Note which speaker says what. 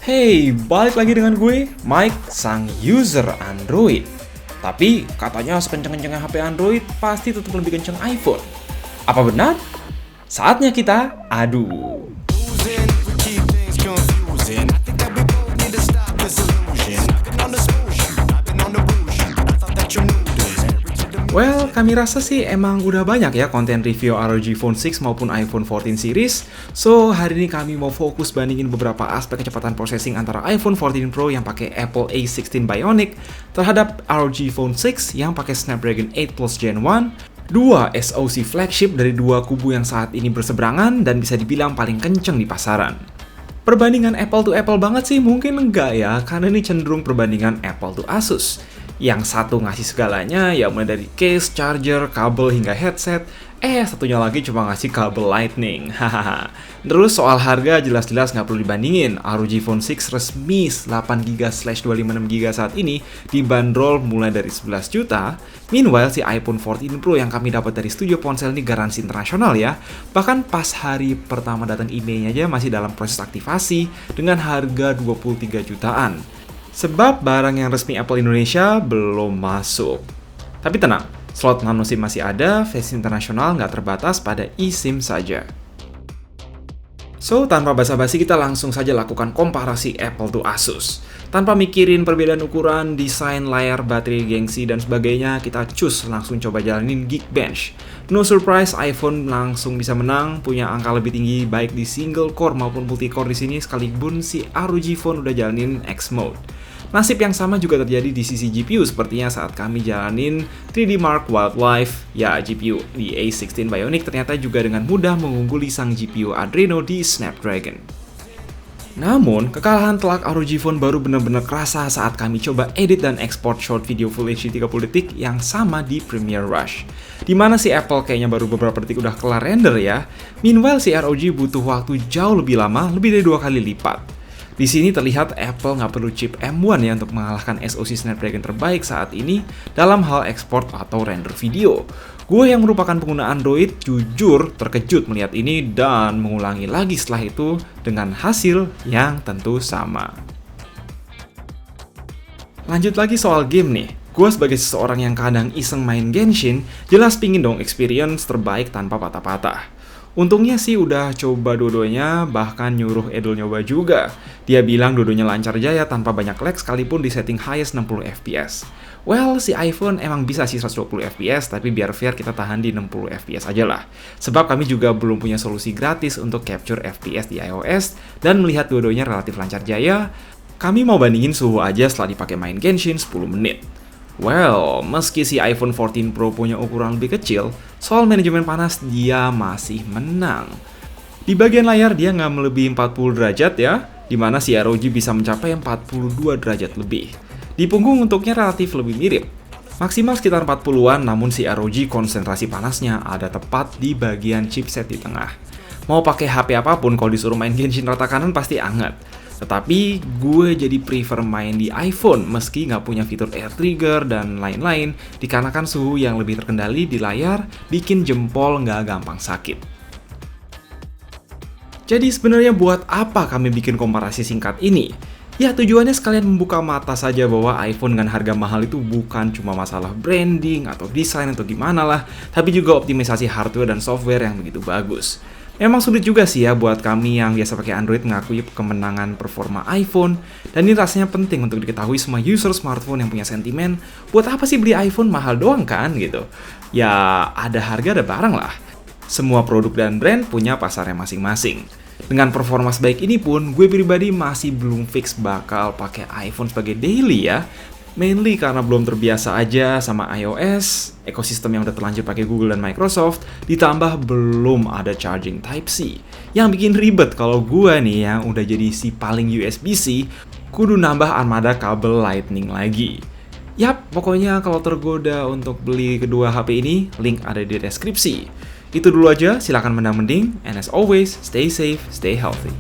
Speaker 1: Hey, balik lagi dengan gue, Mike, sang user Android. Tapi katanya sekenceng-kencengnya HP Android pasti tetap lebih kenceng iPhone. Apa benar? Saatnya kita adu. Well, kami rasa sih emang udah banyak ya konten review ROG Phone 6 maupun iPhone 14 series. So, hari ini kami mau fokus bandingin beberapa aspek kecepatan processing antara iPhone 14 Pro yang pakai Apple A16 Bionic terhadap ROG Phone 6 yang pakai Snapdragon 8 Plus Gen 1, dua SoC flagship dari dua kubu yang saat ini berseberangan dan bisa dibilang paling kenceng di pasaran. Perbandingan Apple to Apple banget sih mungkin enggak ya, karena ini cenderung perbandingan Apple to Asus. Yang satu ngasih segalanya, ya mulai dari case, charger, kabel, hingga headset. Satunya lagi cuma ngasih kabel lightning. Hahaha. Terus soal harga jelas-jelas nggak perlu dibandingin. ROG Phone 6 resmi 8GB/256GB saat ini dibanderol mulai dari 11 juta. Meanwhile, si iPhone 14 Pro yang kami dapat dari studio ponsel ini garansi internasional ya. Bahkan pas hari pertama datang emailnya aja masih dalam proses aktivasi dengan harga 23 jutaan. Sebab barang yang resmi Apple Indonesia belum masuk. Tapi tenang, slot nano SIM masih ada, versi internasional nggak terbatas pada eSIM saja. So, tanpa basa-basi kita langsung saja lakukan komparasi Apple to Asus. Tanpa mikirin perbedaan ukuran, desain, layar, baterai, gengsi, dan sebagainya, kita langsung coba jalanin Geekbench. No surprise, iPhone langsung bisa menang, punya angka lebih tinggi baik di single core maupun multi-core di sini, sekalipun si ROG Phone udah jalanin X Mode. Nasib yang sama juga terjadi di sisi GPU sepertinya saat kami jalanin 3D Mark Wildlife. Ya, GPU di A16 Bionic ternyata juga dengan mudah mengungguli sang GPU Adreno di Snapdragon. Namun, kekalahan telak ROG Phone baru benar-benar kerasa saat kami coba edit dan ekspor short video Full HD 30 detik yang sama di Premiere Rush. Dimana si Apple kayaknya baru beberapa detik udah kelar render ya. Meanwhile, si ROG butuh waktu jauh lebih lama, lebih dari 2 kali lipat. Di sini terlihat Apple nggak perlu chip M1 ya untuk mengalahkan SoC Snapdragon terbaik saat ini dalam hal ekspor atau render video. Gue yang merupakan pengguna Android jujur terkejut melihat ini dan mengulangi lagi setelah itu dengan hasil yang tentu sama. Lanjut lagi soal game nih. Gue sebagai seseorang yang kadang iseng main Genshin, jelas pingin dong experience terbaik tanpa patah-patah. Untungnya sih udah coba dua-duanya, bahkan nyuruh Edul nyoba juga. Dia bilang dua-duanya lancar jaya tanpa banyak lag sekalipun di setting highest 60 fps. Well, si iPhone emang bisa sih 120 fps, tapi biar fair kita tahan di 60 fps aja lah. Sebab kami juga belum punya solusi gratis untuk capture fps di iOS, dan melihat dua-duanya relatif lancar jaya, kami mau bandingin suhu aja setelah dipakai main Genshin 10 menit. Well, meski si iPhone 14 Pro punya ukuran lebih kecil, soal manajemen panas dia masih menang. Di bagian layar dia nggak melebihi 40 derajat ya, dimana si ROG bisa mencapai 42 derajat lebih. Di punggung untuknya relatif lebih mirip. Maksimal sekitar 40-an, namun si ROG konsentrasi panasnya ada tepat di bagian chipset di tengah. Mau pakai HP apapun kalau disuruh main Genshin rata kanan pasti anget. Tetapi gue jadi prefer main di iPhone meski nggak punya fitur air trigger dan lain-lain dikarenakan suhu yang lebih terkendali di layar bikin jempol nggak gampang sakit. Jadi sebenarnya buat apa kami bikin komparasi singkat ini? Ya tujuannya sekalian membuka mata saja bahwa iPhone dengan harga mahal itu bukan cuma masalah branding atau desain atau gimana lah, tapi juga optimisasi hardware dan software yang begitu bagus. Memang sulit juga sih ya buat kami yang biasa pakai Android mengakui kemenangan performa iPhone, dan ini rasanya penting untuk diketahui semua user smartphone yang punya sentimen, buat apa sih beli iPhone mahal doang kan gitu. Ya ada harga ada barang lah. Semua produk dan brand punya pasarnya masing-masing. Dengan performa sebaik ini pun, gue pribadi masih belum fix bakal pakai iPhone sebagai daily ya. Mainly karena belum terbiasa aja sama iOS, ekosistem yang udah terlanjur pakai Google dan Microsoft, ditambah belum ada charging Type-C. Yang bikin ribet kalau gue nih yang udah jadi si paling USB-C, kudu nambah armada kabel Lightning lagi. Yap, pokoknya kalau tergoda untuk beli kedua HP ini, link ada di deskripsi. Itu dulu aja, silakan mending, and as always, stay safe, stay healthy.